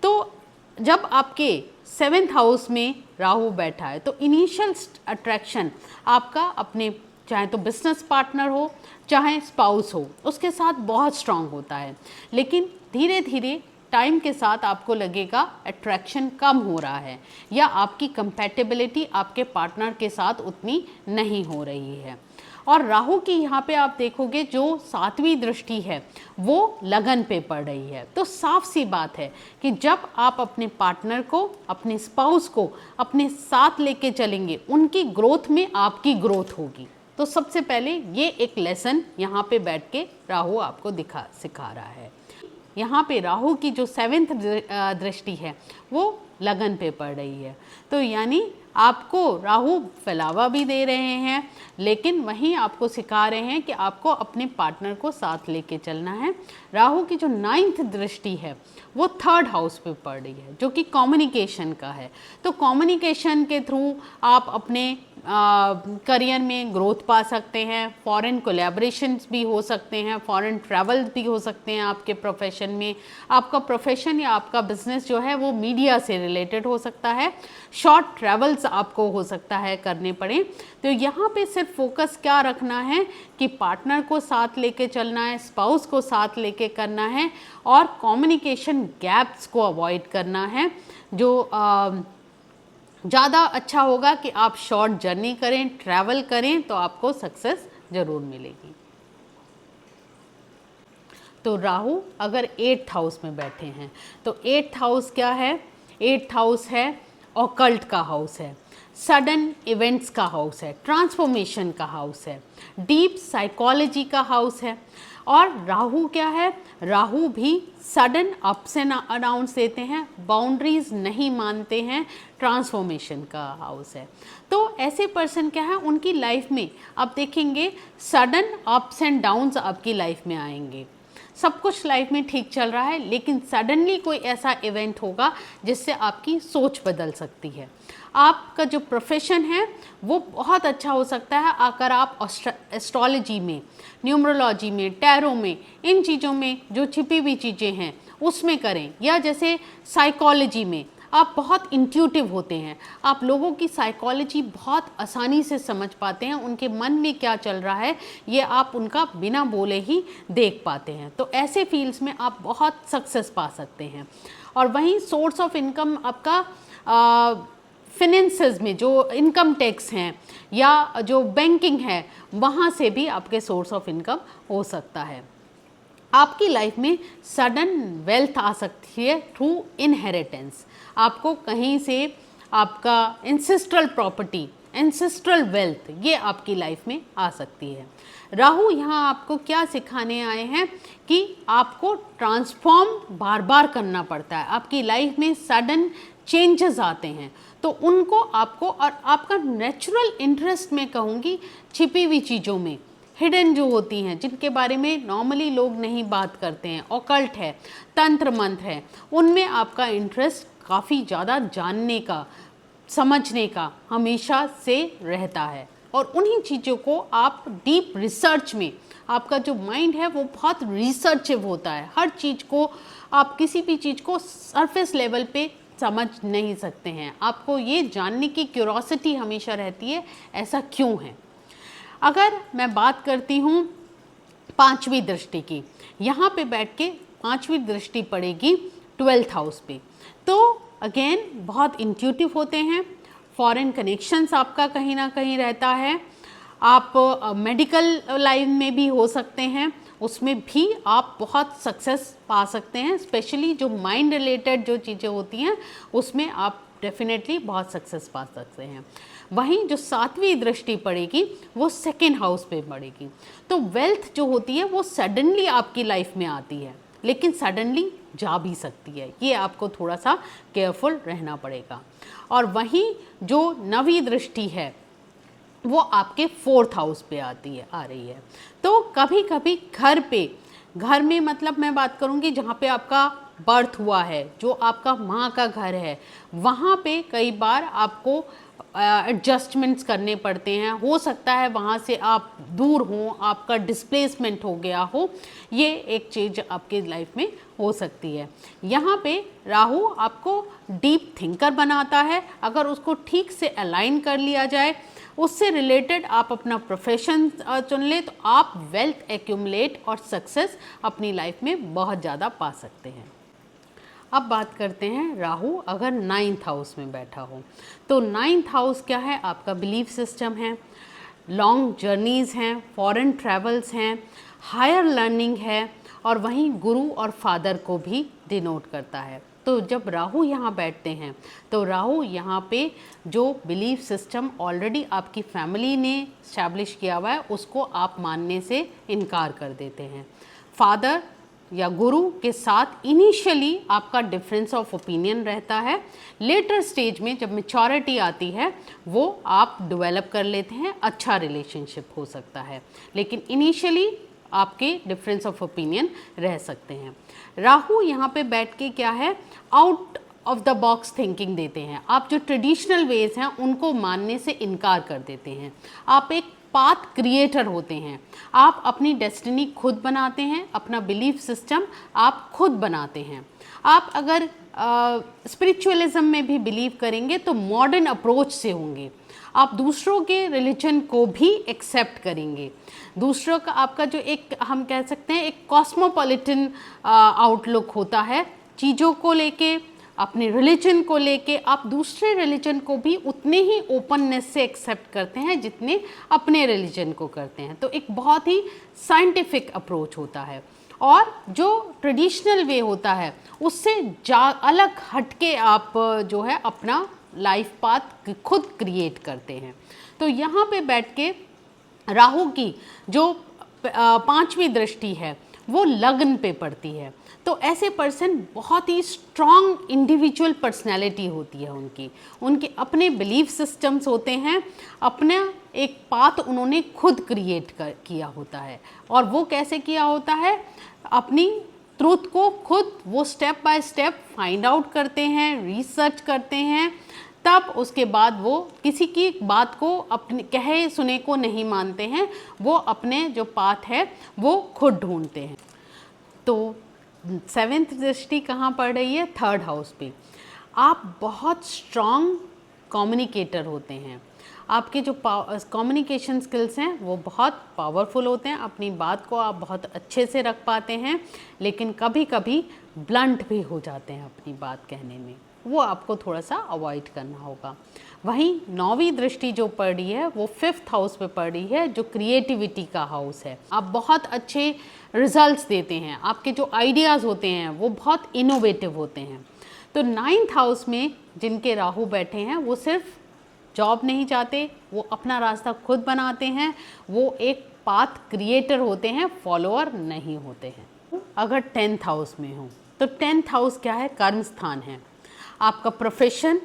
तो जब आपके 7th हाउस में राहु बैठा है तो इनिशियल अट्रैक्शन आपका अपने, चाहे तो बिजनेस पार्टनर हो चाहे स्पाउस हो, उसके साथ बहुत स्ट्रांग होता है। लेकिन धीरे धीरे टाइम के साथ आपको लगेगा अट्रैक्शन कम हो रहा है या आपकी कंपैटिबिलिटी आपके पार्टनर के साथ उतनी नहीं हो रही है। और राहु की यहाँ पे आप देखोगे जो 7वीं दृष्टि है वो लगन पे पड़ रही है। तो साफ सी बात है कि जब आप अपने पार्टनर को, अपने स्पाउस को अपने साथ लेके चलेंगे, उनकी ग्रोथ में आपकी ग्रोथ होगी। तो सबसे पहले ये एक लेसन यहाँ पे बैठ के राहु आपको सिखा रहा है। यहाँ पे राहु की जो 7th दृष्टि है वो लगन पे पड़ रही है। तो यानी आपको राहु फैलावा भी दे रहे हैं, लेकिन वहीं आपको सिखा रहे हैं कि आपको अपने पार्टनर को साथ लेके चलना है। राहु की जो 9th दृष्टि है वो 3rd हाउस पे पड़ रही है, जो कि कम्युनिकेशन का है। तो कम्युनिकेशन के थ्रू आप अपने करियर में ग्रोथ पा सकते हैं, फॉरेन कोलैबोरेशंस भी हो सकते हैं, फॉरेन ट्रैवल भी हो सकते हैं आपके प्रोफेशन में। आपका प्रोफेशन या आपका बिजनेस जो है वो मीडिया से रिलेटेड हो सकता है, शॉर्ट ट्रैवल्स आपको हो सकता है करने पड़े। तो यहाँ पे सिर्फ फोकस क्या रखना है कि पार्टनर को साथ लेके चलना है, स्पाउस को साथ लेके करना है और कम्युनिकेशन गैप्स को अवॉइड करना है। जो ज़्यादा अच्छा होगा कि आप शॉर्ट जर्नी करें, ट्रैवल करें, तो आपको सक्सेस ज़रूर मिलेगी। तो राहु अगर 8th हाउस में बैठे हैं तो 8th हाउस क्या है? 8th हाउस है ऑकल्ट का हाउस है, सडन इवेंट्स का हाउस है, ट्रांसफॉर्मेशन का हाउस है, डीप साइकोलॉजी का हाउस है। और राहु क्या है? राहु भी सडन अप्स एंड डाउन्स देते हैं, बाउंड्रीज नहीं मानते हैं, ट्रांसफॉर्मेशन का हाउस है। तो ऐसे पर्सन क्या है, उनकी लाइफ में आप देखेंगे सडन अप्स एंड डाउन्स आपकी लाइफ में आएंगे। सब कुछ लाइफ में ठीक चल रहा है, लेकिन सडनली कोई ऐसा इवेंट होगा जिससे आपकी सोच बदल सकती है। आपका जो प्रोफेशन है वो बहुत अच्छा हो सकता है अगर आप एस्ट्रोलॉजी में, न्यूमरोलॉजी में, टैरो में, इन चीज़ों में जो छिपी हुई चीज़ें हैं उसमें करें। या जैसे साइकोलॉजी में आप बहुत इंट्यूटिव होते हैं, आप लोगों की साइकोलॉजी बहुत आसानी से समझ पाते हैं, उनके मन में क्या चल रहा है ये आप उनका बिना बोले ही देख पाते हैं। तो ऐसे फील्ड्स में आप बहुत सक्सेस पा सकते हैं। और वहीं सोर्स ऑफ इनकम आपका फिनेंसेस में जो इनकम टैक्स हैं या जो बैंकिंग है वहाँ से भी आपके सोर्स ऑफ इनकम हो सकता है। आपकी लाइफ में सडन वेल्थ आ सकती है थ्रू इनहेरिटेंस। आपको कहीं से आपका एंसेस्ट्रल प्रॉपर्टी, एंसेस्ट्रल वेल्थ, ये आपकी लाइफ में आ सकती है। राहु यहाँ आपको क्या सिखाने आए हैं कि आपको ट्रांसफॉर्म बार बार करना पड़ता है। आपकी लाइफ में सडन चेंजेस आते हैं तो उनको आपको, और आपका नेचुरल इंटरेस्ट मैं कहूँगी छिपी हुई चीज़ों में, हिडन जो होती हैं जिनके बारे में नॉर्मली लोग नहीं बात करते हैं, ऑकल्ट है, तंत्र मंत्र है, उनमें आपका इंटरेस्ट काफ़ी ज़्यादा जानने का, समझने का हमेशा से रहता है। और उन्हीं चीज़ों को आप डीप रिसर्च में, आपका जो माइंड है वो बहुत रिसर्चिव होता है। हर चीज़ को आप, किसी भी चीज़ को सरफेस लेवल पे समझ नहीं सकते हैं। आपको ये जानने की क्यूरोसिटी हमेशा रहती है, ऐसा क्यों है। अगर मैं बात करती हूँ 5वीं दृष्टि की, यहाँ पे बैठ के 5वीं दृष्टि पड़ेगी 12th हाउस पे। तो अगेन बहुत इंट्यूटिव होते हैं, फॉरेन कनेक्शंस आपका कहीं ना कहीं रहता है, आप मेडिकल लाइन में भी हो सकते हैं, उसमें भी आप बहुत सक्सेस पा सकते हैं। स्पेशली जो माइंड रिलेटेड जो चीज़ें होती हैं उसमें आप डेफिनेटली बहुत सक्सेस पा सकते हैं। वहीं जो 7वीं दृष्टि पड़ेगी वो 2nd हाउस पे पड़ेगी। तो वेल्थ जो होती है वो सडनली आपकी लाइफ में आती है, लेकिन सडनली जा भी सकती है, ये आपको थोड़ा सा केयरफुल रहना पड़ेगा। और वहीं जो 9वीं दृष्टि है वो आपके 4th हाउस पे आ रही है। तो कभी कभी घर में मतलब मैं बात करूँगी जहाँ पे आपका बर्थ हुआ है, जो आपका माँ का घर है, वहाँ पे कई बार आपको एडजस्टमेंट्स करने पड़ते हैं। हो सकता है वहाँ से आप दूर हों, आपका डिस्प्लेसमेंट हो गया हो, ये एक चीज़ आपके लाइफ में हो सकती है। यहाँ पे राहु आपको डीप थिंकर बनाता है। अगर उसको ठीक से अलाइन कर लिया जाए, उससे रिलेटेड आप अपना प्रोफेशन चुन लें, तो आप वेल्थ एक्यूमुलेट और सक्सेस अपनी लाइफ में बहुत ज़्यादा पा सकते हैं। अब बात करते हैं राहु अगर 9th हाउस में बैठा हो। तो 9th हाउस क्या है? आपका बिलीफ सिस्टम है, लॉन्ग जर्नीज़ हैं, फॉरेन ट्रैवल्स हैं, हायर लर्निंग है, और वहीं गुरु और फादर को भी डिनोट करता है। तो जब राहु यहाँ बैठते हैं तो राहु यहाँ पे जो बिलीफ सिस्टम ऑलरेडी आपकी फैमिली ने इस्टेब्लिश किया हुआ है उसको आप मानने से इनकार कर देते हैं। फादर या गुरु के साथ इनिशियली आपका डिफरेंस ऑफ ओपिनियन रहता है, लेटर स्टेज में जब मैच्योरिटी आती है वो आप डेवलप कर लेते हैं, अच्छा रिलेशनशिप हो सकता है, लेकिन इनिशियली आपके डिफरेंस ऑफ ओपिनियन रह सकते हैं। राहु यहाँ पे बैठ के क्या है, out of the box thinking देते हैं। आप जो ट्रेडिशनल वेज हैं उनको मानने से इनकार कर देते हैं। आप एक पाथ क्रिएटर होते हैं, आप अपनी डेस्टिनी खुद बनाते हैं, अपना बिलीफ सिस्टम आप खुद बनाते हैं। आप अगर स्पिरिचुअलिज्म में भी बिलीव करेंगे तो मॉडर्न अप्रोच से होंगे, आप दूसरों के रिलीजन को भी एक्सेप्ट करेंगे। दूसरों का आपका जो एक हम कह सकते हैं एक कॉस्मोपॉलिटन आउटलुक होता है चीज़ों को लेके, अपने रिलीजन को लेके। आप दूसरे रिलीजन को भी उतने ही ओपननेस से एक्सेप्ट करते हैं जितने अपने रिलीजन को करते हैं। तो एक बहुत ही साइंटिफिक अप्रोच होता है, और जो ट्रेडिशनल वे होता है उससे अलग हटके आप जो है अपना लाइफ पाथ खुद क्रिएट करते हैं। तो यहाँ पे बैठ के राहु की जो 5वीं दृष्टि है वो लग्न पे पड़ती है। तो ऐसे पर्सन बहुत ही स्ट्रॉन्ग इंडिविजुअल पर्सनैलिटी होती है उनके अपने बिलीफ सिस्टम्स होते हैं, अपना एक पाथ उन्होंने खुद क्रिएट किया होता है। और वो कैसे किया होता है, अपनी ट्रूथ को खुद वो step by step find out करते हैं, रिसर्च करते हैं, तब उसके बाद वो किसी की बात को अपने कहे सुने को नहीं मानते हैं, वो अपने जो पाथ है वो खुद ढूंढते हैं। तो 7th दृष्टि कहाँ पड़ रही है? 3rd हाउस पे। आप बहुत स्ट्रॉन्ग कम्युनिकेटर होते हैं, आपके जो कम्युनिकेशन स्किल्स हैं वो बहुत पावरफुल होते हैं, अपनी बात को आप बहुत अच्छे से रख पाते हैं, लेकिन कभी कभी ब्लंट भी हो जाते हैं अपनी बात कहने में, वो आपको थोड़ा सा अवॉइड करना होगा। वहीं 9वीं दृष्टि जो पड़ रही है वो 5th हाउस पे पड़ रही है, जो क्रिएटिविटी का हाउस है। आप बहुत अच्छे रिजल्ट्स देते हैं, आपके जो आइडियाज़ होते हैं वो बहुत इनोवेटिव होते हैं। तो 9th हाउस में जिनके राहु बैठे हैं वो सिर्फ जॉब नहीं चाहते, वो अपना रास्ता खुद बनाते हैं, वो एक पाथ क्रिएटर होते हैं, फॉलोअर नहीं होते हैं। अगर 10th हाउस में हो तो 10th हाउस क्या है? कर्म स्थान है, आपका profession,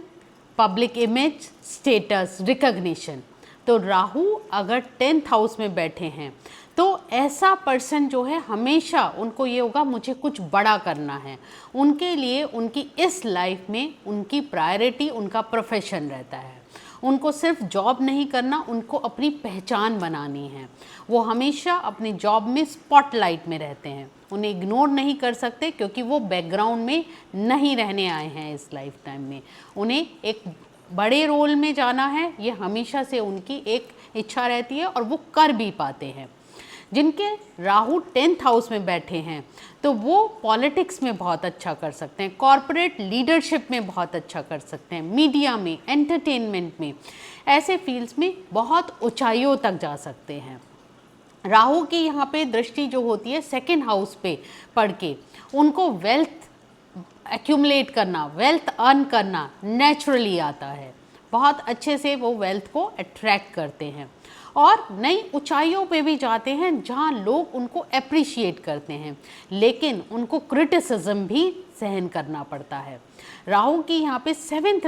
public image, status, recognition. तो राहु अगर 10th हाउस में बैठे हैं तो ऐसा पर्सन जो है हमेशा उनको ये होगा मुझे कुछ बड़ा करना है, उनके लिए उनकी इस लाइफ में उनकी प्रायोरिटी उनका प्रोफेशन रहता है। उनको सिर्फ जॉब नहीं करना, उनको अपनी पहचान बनानी है। वो हमेशा अपनी जॉब में स्पॉटलाइट में रहते हैं, उन्हें इग्नोर नहीं कर सकते क्योंकि वो बैकग्राउंड में नहीं रहने आए हैं इस लाइफ टाइम में। उन्हें एक बड़े रोल में जाना है, ये हमेशा से उनकी एक इच्छा रहती है और वो कर भी पाते हैं। जिनके राहु 10th हाउस में बैठे हैं तो वो पॉलिटिक्स में बहुत अच्छा कर सकते हैं, कॉरपोरेट लीडरशिप में बहुत अच्छा कर सकते हैं, मीडिया में, एंटरटेनमेंट में, ऐसे फील्ड्स में बहुत ऊंचाइयों तक जा सकते हैं। राहु की यहाँ पे दृष्टि जो होती है 2nd हाउस पे पढ़ के, उनको वेल्थ एक्यूमुलेट करना, वेल्थ अर्न करना नेचुरली आता है, बहुत अच्छे से वो वेल्थ को अट्रैक्ट करते हैं और नई ऊंचाइयों पे भी जाते हैं जहाँ लोग उनको अप्रिशिएट करते हैं, लेकिन उनको क्रिटिसिज्म भी सहन करना पड़ता है। राहु की यहाँ पे 7th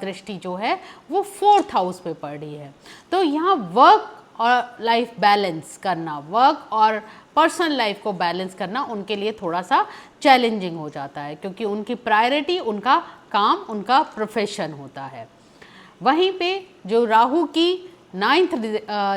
दृष्टि जो है वो 4th हाउस पे पड़ रही है। तो यहाँ वर्क और लाइफ बैलेंस करना, वर्क और पर्सनल लाइफ को बैलेंस करना उनके लिए थोड़ा सा चैलेंजिंग हो जाता है, क्योंकि उनकी प्रायोरिटी उनका काम, उनका प्रोफेशन होता है। वहीं पे जो राहु की 9th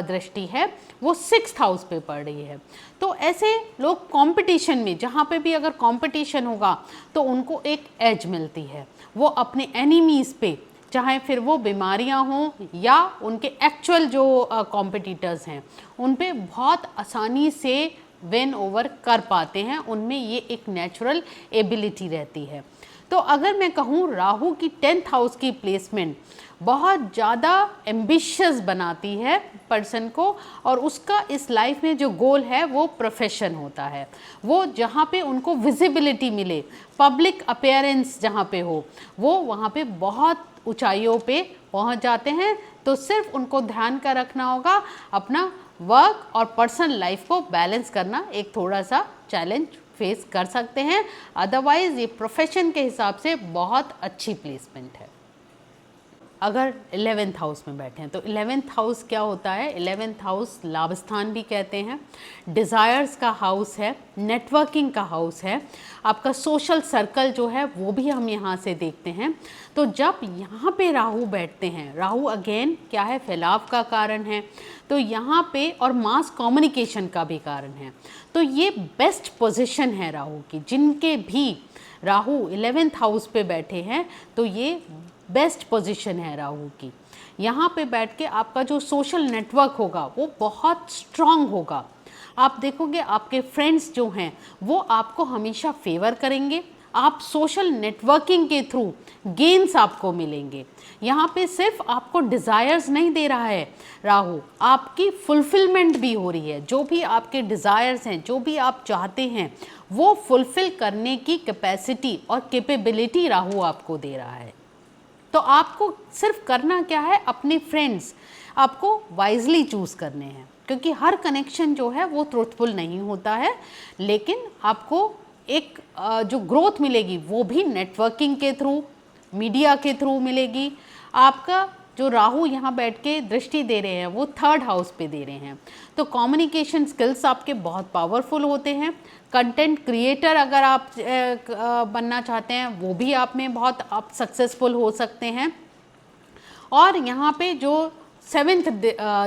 दृष्टि है वो 6th हाउस पे पड़ रही है। तो ऐसे लोग कंपटीशन में, जहाँ पे भी अगर कंपटीशन होगा तो उनको एक एज मिलती है, वो अपने एनिमीज़ पे, चाहे फिर वो बीमारियां हों या उनके एक्चुअल जो कॉम्पिटिटर्स हैं, उन पे बहुत आसानी से विन ओवर कर पाते हैं, उनमें ये एक नेचुरल एबिलिटी रहती है। तो अगर मैं कहूँ राहु की 10th हाउस की प्लेसमेंट बहुत ज़्यादा एम्बिशियस बनाती है पर्सन को, और उसका इस लाइफ में जो गोल है वो प्रोफेशन होता है, वो जहाँ पे उनको विजिबिलिटी मिले, पब्लिक अपीयरेंस जहाँ पे हो, वो वहाँ पे बहुत ऊंचाइयों पे पहुँच जाते हैं। तो सिर्फ उनको ध्यान का रखना होगा, अपना वर्क और पर्सनल लाइफ को बैलेंस करना एक थोड़ा सा चैलेंज फेस कर सकते हैं, अदरवाइज ये प्रोफेशन के हिसाब से बहुत अच्छी प्लेसमेंट है। अगर 11th हाउस में बैठे हैं तो 11th हाउस क्या होता है? 11th हाउस लाभ स्थान भी कहते हैं, डिज़ायर्स का हाउस है, नेटवर्किंग का हाउस है, आपका सोशल सर्कल जो है वो भी हम यहाँ से देखते हैं। तो जब यहाँ पे राहु बैठते हैं, राहु अगेन क्या है? फैलाव का कारण है, तो यहाँ पे और मास कम्युनिकेशन का भी कारण है। तो ये बेस्ट पोजीशन है राहु की, जिनके भी राहु 11th हाउस पे बैठे हैं तो ये बेस्ट पोजीशन है राहु की। यहाँ पे बैठ के आपका जो सोशल नेटवर्क होगा वो बहुत स्ट्रांग होगा। आप देखोगे आपके फ्रेंड्स जो हैं वो आपको हमेशा फेवर करेंगे, आप सोशल नेटवर्किंग के थ्रू गेन्स आपको मिलेंगे। यहाँ पे सिर्फ आपको डिज़ायर्स नहीं दे रहा है राहु, आपकी फुलफिलमेंट भी हो रही है। जो भी आपके डिज़ायर्स हैं, जो भी आप चाहते हैं, वो फुलफिल करने की कैपेसिटी और कैपेबिलिटी राहु आपको दे रहा है। तो आपको सिर्फ करना क्या है? अपने फ्रेंड्स आपको वाइजली चूज़ करने हैं, क्योंकि हर कनेक्शन जो है वो ट्रूथफुल नहीं होता है, लेकिन आपको एक जो ग्रोथ मिलेगी वो भी नेटवर्किंग के थ्रू, मीडिया के थ्रू मिलेगी। आपका जो राहु यहाँ बैठ के दृष्टि दे रहे हैं वो 3rd हाउस पे दे रहे हैं, तो कम्युनिकेशन स्किल्स आपके बहुत पावरफुल होते हैं। कंटेंट क्रिएटर अगर आप बनना चाहते हैं वो भी आप में बहुत आप सक्सेसफुल हो सकते हैं। और यहाँ पे जो 7th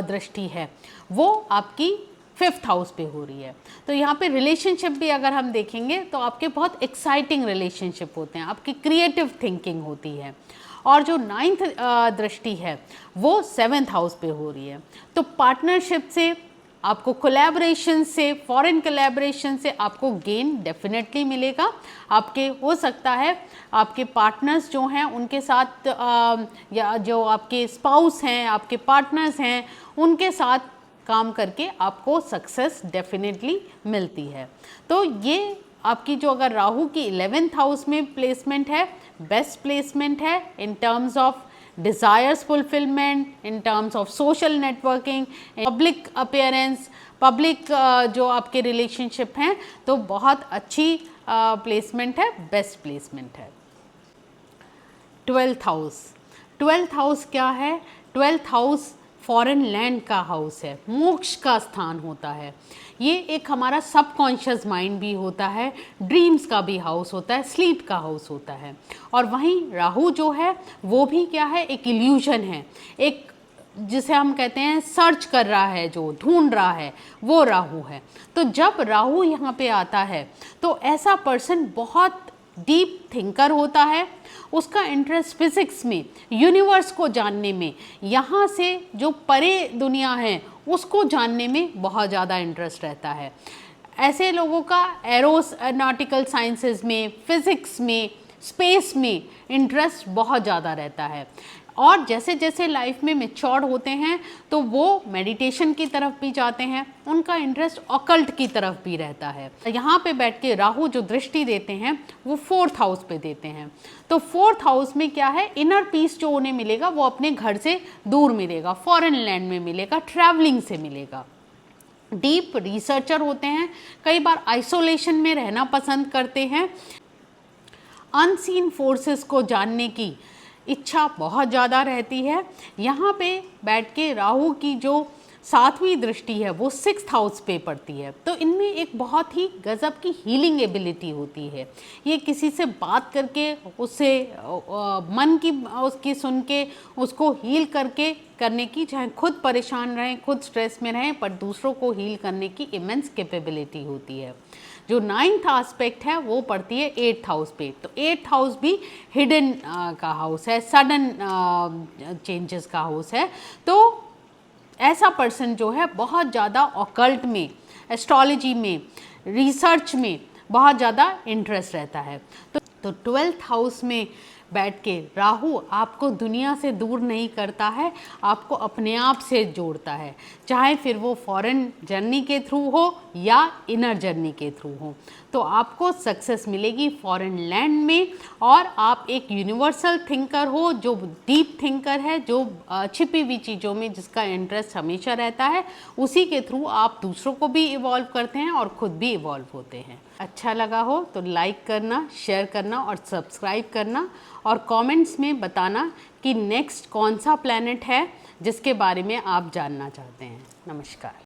दृष्टि है वो आपकी 5th हाउस पे हो रही है, तो यहाँ पे रिलेशनशिप भी अगर हम देखेंगे तो आपके बहुत एक्साइटिंग रिलेशनशिप होते हैं, आपकी क्रिएटिव थिंकिंग होती है। और जो 9th दृष्टि है वो 7th हाउस पे हो रही है, तो पार्टनरशिप से आपको, कोलैबोरेशन से, फॉरेन कोलैबोरेशन से आपको गेन डेफिनेटली मिलेगा। आपके हो सकता है आपके पार्टनर्स जो हैं उनके साथ या जो आपके स्पाउस हैं, आपके पार्टनर्स हैं, उनके साथ काम करके आपको सक्सेस डेफिनेटली मिलती है। तो ये आपकी जो अगर राहु की 11th हाउस में प्लेसमेंट है, बेस्ट प्लेसमेंट है in terms of desires fulfillment, in terms of social networking, public appearance, public जो आपके रिलेशनशिप हैं, तो बहुत अच्छी प्लेसमेंट है, बेस्ट प्लेसमेंट है। 12th हाउस, 12th हाउस क्या है? 12th हाउस फॉरेन लैंड का हाउस है, मोक्ष का स्थान होता है। ये एक हमारा सबकॉन्शियस माइंड भी होता है, ड्रीम्स का भी हाउस होता है, स्लीप का हाउस होता है। और वहीं राहु जो है वो भी क्या है? एक इल्यूजन है, एक जिसे हम कहते हैं सर्च कर रहा है, जो ढूंढ रहा है, वो राहु है। तो जब राहु यहाँ पे आता है तो ऐसा पर्सन बहुत डीप थिंकर होता है, उसका इंटरेस्ट फिजिक्स में, यूनिवर्स को जानने में, यहाँ से जो परे दुनिया है उसको जानने में बहुत ज़्यादा इंटरेस्ट रहता है। ऐसे लोगों का एरोनॉटिकल साइंसेज में, फिज़िक्स में, स्पेस में इंटरेस्ट बहुत ज़्यादा रहता है। और जैसे जैसे लाइफ में मैच्योर होते हैं तो वो मेडिटेशन की तरफ भी जाते हैं, उनका इंटरेस्ट ऑकल्ट की तरफ भी रहता है। यहाँ पे बैठ के राहु जो दृष्टि देते हैं वो 4th हाउस पे देते हैं, तो 4th हाउस में क्या है? इनर पीस जो उन्हें मिलेगा वो अपने घर से दूर मिलेगा, फॉरेन लैंड में मिलेगा, ट्रैवलिंग से मिलेगा। डीप रिसर्चर होते हैं, कई बार आइसोलेशन में रहना पसंद करते हैं, अनसीन फोर्सेस को जानने की इच्छा बहुत ज़्यादा रहती है। यहाँ पे बैठ के राहु की जो 7वीं दृष्टि है वो 6th हाउस पे पड़ती है, तो इनमें एक बहुत ही गज़ब की हीलिंग एबिलिटी होती है। ये किसी से बात करके उससे मन की उसकी सुन के उसको हील करके करने की, चाहे खुद परेशान रहें, खुद स्ट्रेस में रहें, पर दूसरों को हील करने की इमेंस कैपेबिलिटी होती है। जो 9th एस्पेक्ट है वो पड़ती है 8th हाउस पे, तो 8th हाउस भी हिडन का हाउस है, सडन चेंजेस का हाउस है। तो ऐसा पर्सन जो है बहुत ज़्यादा ऑकल्ट में, एस्ट्रोलॉजी में, रिसर्च में बहुत ज़्यादा इंटरेस्ट रहता है। तो 12th हाउस में बैठ के राहु आपको दुनिया से दूर नहीं करता है, आपको अपने आप से जोड़ता है, चाहे फिर वो फॉरेन जर्नी के थ्रू हो या इनर जर्नी के थ्रू हो। तो आपको सक्सेस मिलेगी फॉरेन लैंड में, और आप एक यूनिवर्सल थिंकर हो, जो डीप थिंकर है, जो छिपी हुई चीज़ों में जिसका इंटरेस्ट हमेशा रहता है, उसी के थ्रू आप दूसरों को भी इवॉल्व करते हैं और ख़ुद भी इवॉल्व होते हैं। अच्छा लगा हो तो लाइक करना, शेयर करना और सब्सक्राइब करना, और कमेंट्स में बताना कि नेक्स्ट कौन सा प्लैनेट है जिसके बारे में आप जानना चाहते हैं। नमस्कार।